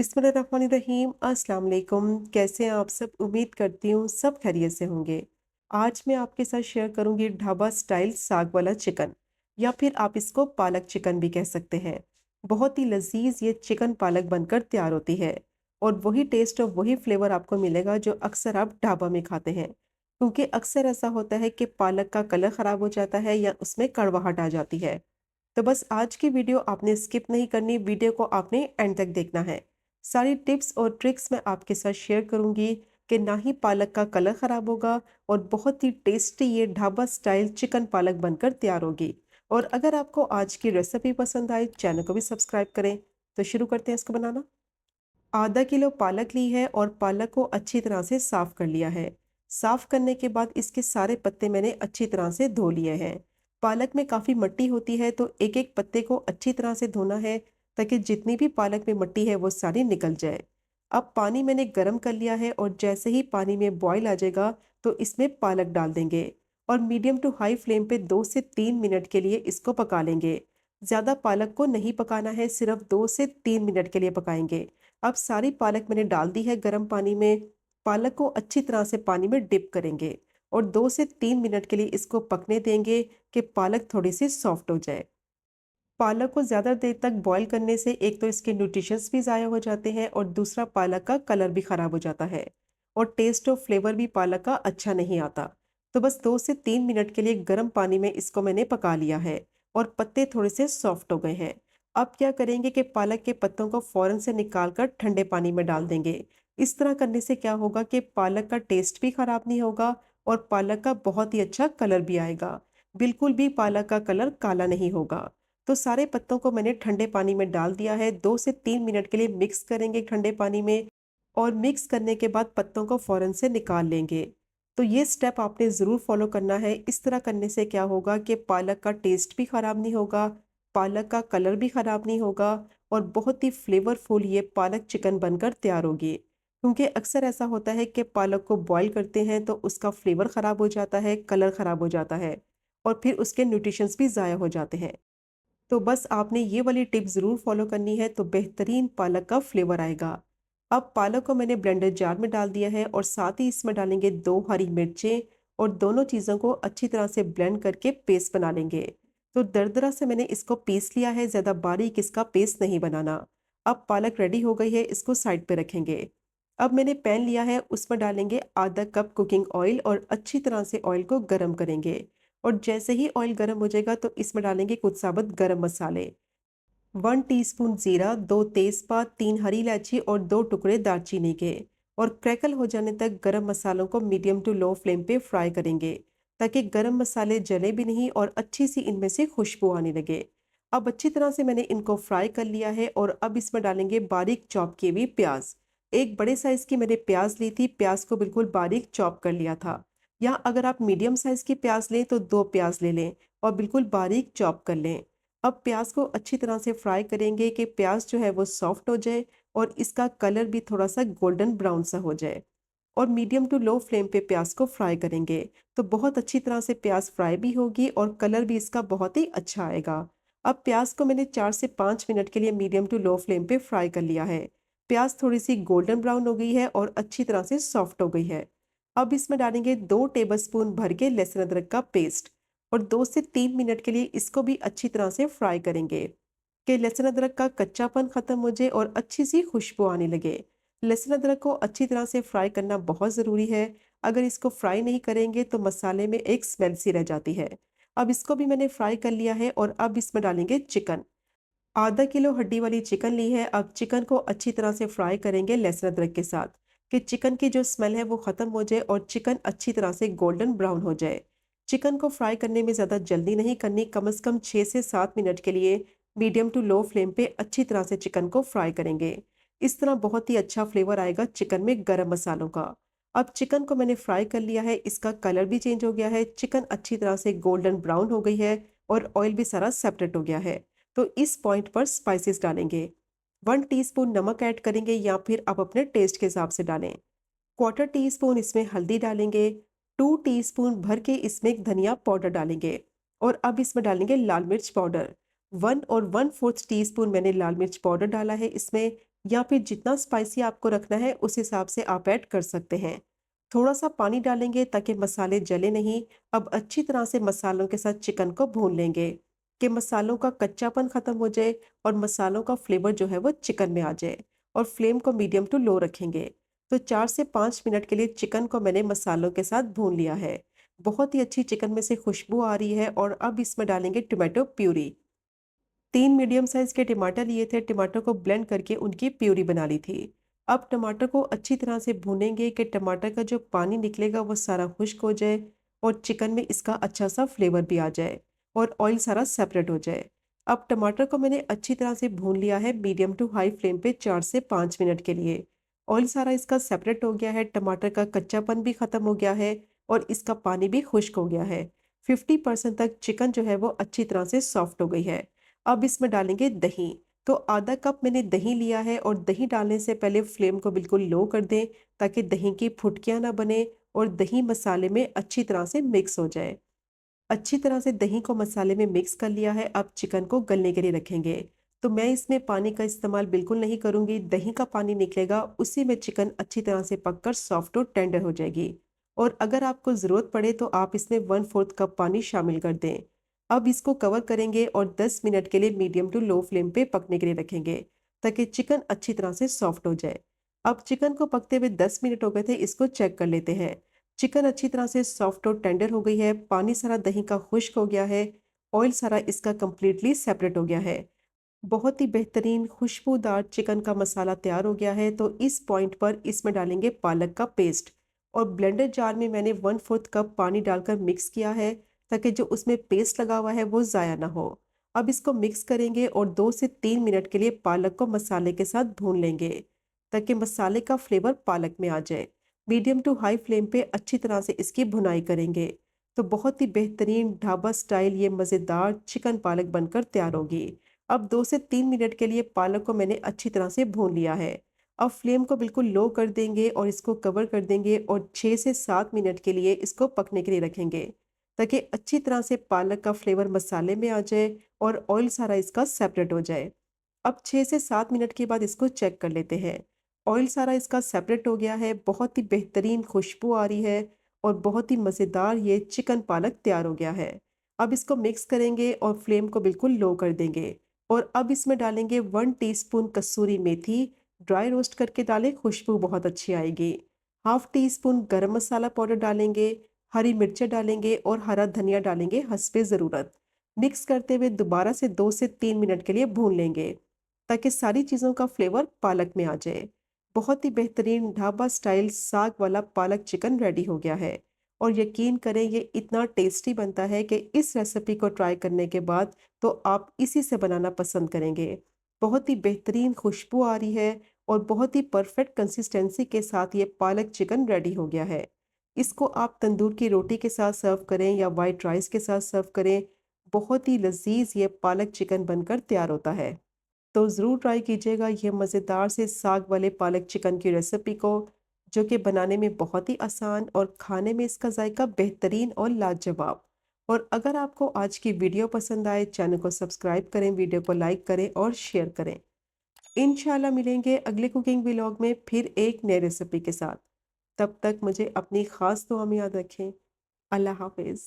बिस्मिल्लाहिर्रहमानिर्रहीम। अस्सलाम वालेकुम। कैसे हैं आप सब? उम्मीद करती हूँ सब खैरियत से होंगे। आज मैं आपके साथ शेयर करूंगी ढाबा स्टाइल साग वाला चिकन, या फिर आप इसको पालक चिकन भी कह सकते हैं। बहुत ही लजीज ये चिकन पालक बनकर तैयार होती है, और वही टेस्ट और वही फ्लेवर आपको मिलेगा जो अक्सर आप ढाबा में खाते हैं। क्योंकि अक्सर ऐसा होता है कि पालक का कलर खराब हो जाता है या उसमें कड़वाहट आ जाती है। तो बस आज की वीडियो आपने स्किप नहीं करनी, वीडियो को आपने एंड तक देखना है। सारी टिप्स और ट्रिक्स मैं आपके साथ शेयर करूंगी कि ना ही पालक का कलर खराब होगा, और बहुत ही टेस्टी ये ढाबा स्टाइल चिकन पालक बनकर तैयार होगी। और अगर आपको आज की रेसिपी पसंद आए, चैनल को भी सब्सक्राइब करें। तो शुरू करते हैं इसको बनाना। आधा किलो पालक ली है और पालक को अच्छी तरह से साफ कर लिया है। साफ करने के बाद इसके सारे पत्ते मैंने अच्छी तरह से धो लिए हैं। पालक में काफ़ी मिट्टी होती है, तो एक एक पत्ते को अच्छी तरह से धोना है, ताकि जितनी भी पालक में मिट्टी है वो सारी निकल जाए। अब पानी मैंने गर्म कर लिया है, और जैसे ही पानी में बॉईल आ जाएगा तो इसमें पालक डाल देंगे, और मीडियम टू हाई फ्लेम पे 2 से 3 मिनट के लिए इसको पका लेंगे। ज़्यादा पालक को नहीं पकाना है, सिर्फ 2 से 3 मिनट के लिए पकाएंगे। अब सारी पालक मैंने डाल दी है गर्म पानी में। पालक को अच्छी तरह से पानी में डिप करेंगे, और 2 से 3 मिनट के लिए इसको पकने देंगे कि पालक थोड़ी सी सॉफ्ट हो जाए। पालक को ज़्यादा देर तक बॉईल करने से एक तो इसके न्यूट्रिशंस भी ज़ाया हो जाते हैं, और दूसरा पालक का कलर भी ख़राब हो जाता है, और टेस्ट और फ्लेवर भी पालक का अच्छा नहीं आता। तो बस 2 से 3 मिनट के लिए गर्म पानी में इसको मैंने पका लिया है, और पत्ते थोड़े से सॉफ्ट हो गए हैं। अब क्या करेंगे कि पालक के पत्तों को फ़ौरन से निकाल कर ठंडे पानी में डाल देंगे। इस तरह करने से क्या होगा कि पालक का टेस्ट भी ख़राब नहीं होगा, और पालक का बहुत ही अच्छा कलर भी आएगा। बिल्कुल भी पालक का कलर काला नहीं होगा। तो सारे पत्तों को मैंने ठंडे पानी में डाल दिया है। 2 से 3 मिनट के लिए मिक्स करेंगे ठंडे पानी में, और मिक्स करने के बाद पत्तों को फ़ौरन से निकाल लेंगे। तो ये स्टेप आपने ज़रूर फॉलो करना है। इस तरह करने से क्या होगा कि पालक का टेस्ट भी ख़राब नहीं होगा, पालक का कलर भी ख़राब नहीं होगा, और बहुत ही फ्लेवरफुल ये पालक चिकन बनकर तैयार होगी। क्योंकि अक्सर ऐसा होता है कि पालक को बॉईल करते हैं तो उसका फ्लेवर ख़राब हो जाता है, कलर ख़राब हो जाता है, और फिर उसके न्यूट्रिशंस भी ज़ाया हो जाते हैं। तो बस आपने ये वाली टिप ज़रूर फॉलो करनी है, तो बेहतरीन पालक का फ्लेवर आएगा। अब पालक को मैंने ब्लेंडर जार में डाल दिया है, और साथ ही इसमें डालेंगे 2 हरी मिर्चें, और दोनों चीज़ों को अच्छी तरह से ब्लेंड करके पेस्ट बना लेंगे। तो दरदरा से मैंने इसको पीस लिया है, ज़्यादा बारीक इसका पेस्ट नहीं बनाना। अब पालक रेडी हो गई है, इसको साइड पे रखेंगे। अब मैंने पैन लिया है, उसमें डालेंगे आधा कप कुकिंग ऑयल, और अच्छी तरह से ऑयल को गर्म करेंगे। और जैसे ही ऑयल गर्म हो जाएगा तो इसमें डालेंगे कुछ साबुत गरम मसाले। 1 टीस्पून जीरा, 2 तेजपात, 3 हरी इलायची, और 2 टुकड़े दालचीनी के। और क्रैकल हो जाने तक गरम मसालों को मीडियम टू लो फ्लेम पे फ्राई करेंगे, ताकि गरम मसाले जले भी नहीं और अच्छी सी इनमें से खुशबू आने लगे। अब अच्छी तरह से मैंने इनको फ्राई कर लिया है, और अब इसमें डालेंगे बारीक चॉप किए हुए प्याज। एक बड़े साइज की मैंने प्याज ली थी, प्याज को बिल्कुल बारीक चॉप कर लिया था। या अगर आप मीडियम साइज की प्याज लें तो 2 प्याज ले लें, और बिल्कुल बारीक चॉप कर लें। अब प्याज को अच्छी तरह से फ्राई करेंगे कि प्याज जो है वो सॉफ्ट हो जाए, और इसका कलर भी थोड़ा सा गोल्डन ब्राउन सा हो जाए। और मीडियम टू लो फ्लेम पे प्याज को फ्राई करेंगे, तो बहुत अच्छी तरह से प्याज फ्राई भी होगी, और कलर भी इसका बहुत ही अच्छा आएगा। अब प्याज को मैंने 4 से 5 मिनट के लिए मीडियम टू लो फ्लेम पे फ्राई कर लिया है। प्याज थोड़ी सी गोल्डन ब्राउन हो गई है, और अच्छी तरह से सॉफ्ट हो गई है। अब इसमें डालेंगे 2 टेबलस्पून भर के लहसुन अदरक का पेस्ट, और 2 से 3 मिनट के लिए इसको भी अच्छी तरह से फ्राई करेंगे कि लहसुन अदरक का कच्चापन खत्म हो जाए और अच्छी सी खुशबू आने लगे। लहसुन अदरक को अच्छी तरह से फ्राई करना बहुत ज़रूरी है। अगर इसको फ्राई नहीं करेंगे तो मसाले में एक स्मेल सी रह जाती है। अब इसको भी मैंने फ्राई कर लिया है, और अब इसमें डालेंगे चिकन। आधा किलो हड्डी वाली चिकन ली है। अब चिकन को अच्छी तरह से फ्राई करेंगे लहसुन अदरक के साथ, कि चिकन की जो स्मेल है वो ख़त्म हो जाए, और चिकन अच्छी तरह से गोल्डन ब्राउन हो जाए। चिकन को फ्राई करने में ज़्यादा जल्दी नहीं करनी, कम से कम 6 से 7 मिनट के लिए मीडियम टू लो फ्लेम पे अच्छी तरह से चिकन को फ्राई करेंगे। इस तरह बहुत ही अच्छा फ्लेवर आएगा चिकन में गरम मसालों का। अब चिकन को मैंने फ्राई कर लिया है, इसका कलर भी चेंज हो गया है, चिकन अच्छी तरह से गोल्डन ब्राउन हो गई है, और ऑयल भी सारा सेपरेट हो गया है। तो इस पॉइंट पर स्पाइसेस डालेंगे। 1 टीस्पून नमक ऐड करेंगे, या फिर आप अपने टेस्ट के हिसाब से डालें। क्वार्टर टीस्पून इसमें हल्दी डालेंगे। 2 टीस्पून भर के इसमें धनिया पाउडर डालेंगे, और अब इसमें डालेंगे लाल मिर्च पाउडर। 1 और 1/4 टीस्पून मैंने लाल मिर्च पाउडर डाला है इसमें। या फिर जितना स्पाइसी आपको रखना है उस हिसाब से आप ऐड कर सकते हैं। थोड़ा सा पानी डालेंगे ताकि मसाले जले नहीं। अब अच्छी तरह से मसालों के साथ चिकन को भून लेंगे कि मसालों का कच्चापन खत्म हो जाए और मसालों का फ्लेवर जो है वो चिकन में आ जाए। और फ्लेम को मीडियम टू लो रखेंगे। तो 4 से 5 मिनट के लिए चिकन को मैंने मसालों के साथ भून लिया है। बहुत ही अच्छी चिकन में से खुशबू आ रही है और अब इसमें डालेंगे टोमेटो प्यूरी। 3 मीडियम साइज के टमाटर लिए थे, टमाटर को ब्लेंड करके उनकी प्यूरी बना ली थी। अब टमाटर को अच्छी तरह से भूनेंगे कि टमाटर का जो पानी निकलेगा वो सारा खुश्क हो जाए और चिकन में इसका अच्छा सा फ्लेवर भी आ जाए और ऑयल सारा सेपरेट हो जाए। अब टमाटर को मैंने अच्छी तरह से भून लिया है मीडियम टू हाई फ्लेम पे 4 से 5 मिनट के लिए। ऑयल सारा इसका सेपरेट हो गया है, टमाटर का कच्चापन भी खत्म हो गया है और इसका पानी भी खुश्क हो गया है। 50% तक चिकन जो है वो अच्छी तरह से सॉफ्ट हो गई है। अब इसमें डालेंगे दही। तो आधा कप मैंने दही लिया है और दही डालने से पहले फ्लेम को बिल्कुल लो कर दें ताकि दही की फुटकियां ना बने और दही मसाले में अच्छी तरह से मिक्स हो जाए। अच्छी तरह से दही को मसाले में मिक्स कर लिया है, अब चिकन को गलने के लिए रखेंगे। तो मैं इसमें पानी का इस्तेमाल बिल्कुल नहीं करूंगी, दही का पानी निकलेगा उसी में चिकन अच्छी तरह से पककर सॉफ्ट और टेंडर हो जाएगी। और अगर आपको ज़रूरत पड़े तो आप इसमें 1/4 कप पानी शामिल कर दें। अब इसको कवर करेंगे और 10 मिनट के लिए मीडियम टू लो फ्लेम पे पकने के लिए रखेंगे ताकि चिकन अच्छी तरह से सॉफ्ट हो जाए। अब चिकन को पकते हुए 10 मिनट हो गए थे, इसको चेक कर लेते हैं। चिकन अच्छी तरह से सॉफ्ट और टेंडर हो गई है, पानी सारा दही का खुश्क हो गया है, ऑयल सारा इसका कंप्लीटली सेपरेट हो गया है। बहुत ही बेहतरीन खुशबूदार चिकन का मसाला तैयार हो गया है। तो इस पॉइंट पर इसमें डालेंगे पालक का पेस्ट और ब्लेंडर जार में मैंने 1/4 कप पानी डालकर मिक्स किया है ताकि जो उसमें पेस्ट लगा हुआ है वो ज़ाया ना हो। अब इसको मिक्स करेंगे और 2 से 3 मिनट के लिए पालक को मसाले के साथ भून लेंगे ताकि मसाले का फ्लेवर पालक में आ जाए। मीडियम टू हाई फ्लेम पे अच्छी तरह से इसकी भुनाई करेंगे। तो बहुत ही बेहतरीन ढाबा स्टाइल ये मज़ेदार चिकन पालक बनकर तैयार होगी। अब 2 से 3 मिनट के लिए पालक को मैंने अच्छी तरह से भून लिया है। अब फ्लेम को बिल्कुल लो कर देंगे और इसको कवर कर देंगे और 6 से 7 मिनट के लिए इसको पकने के लिए रखेंगे ताकि अच्छी तरह से पालक का फ्लेवर मसाले में आ जाए और ऑयल सारा इसका सेपरेट हो जाए। अब 6 से 7 मिनट के बाद इसको चेक कर लेते हैं। ऑयल सारा इसका सेपरेट हो गया है, बहुत ही बेहतरीन खुशबू आ रही है और बहुत ही मज़ेदार ये चिकन पालक तैयार हो गया है। अब इसको मिक्स करेंगे और फ्लेम को बिल्कुल लो कर देंगे और अब इसमें डालेंगे 1 टीस्पून कसूरी मेथी। ड्राई रोस्ट करके डालें, खुशबू बहुत अच्छी आएगी। हाफ टी स्पून गरम मसाला पाउडर डालेंगे, हरी मिर्चें डालेंगे और हरा धनिया डालेंगे हस्बे ज़रूरत। मिक्स करते हुए दोबारा से 2 से 3 मिनट के लिए भून लेंगे ताकि सारी चीज़ों का फ्लेवर पालक में आ जाए। बहुत ही बेहतरीन ढाबा स्टाइल साग वाला पालक चिकन रेडी हो गया है और यकीन करें ये इतना टेस्टी बनता है कि इस रेसिपी को ट्राई करने के बाद तो आप इसी से बनाना पसंद करेंगे। बहुत ही बेहतरीन खुशबू आ रही है और बहुत ही परफेक्ट कंसिस्टेंसी के साथ ये पालक चिकन रेडी हो गया है। इसको आप तंदूर की रोटी के साथ सर्व करें या वाइट राइस के साथ सर्व करें, बहुत ही लजीज ये पालक चिकन बनकर तैयार होता है। तो ज़रूर ट्राई कीजिएगा ये मज़ेदार से साग वाले पालक चिकन की रेसिपी को, जो कि बनाने में बहुत ही आसान और खाने में इसका जायका बेहतरीन और लाजवाब। और अगर आपको आज की वीडियो पसंद आए, चैनल को सब्सक्राइब करें, वीडियो को लाइक करें और शेयर करें। इंशाल्लाह मिलेंगे अगले कुकिंग व्लॉग में फिर एक नई रेसिपी के साथ। तब तक मुझे अपनी ख़ास दुआ में याद रखें। अल्लाह हाफ़िज़।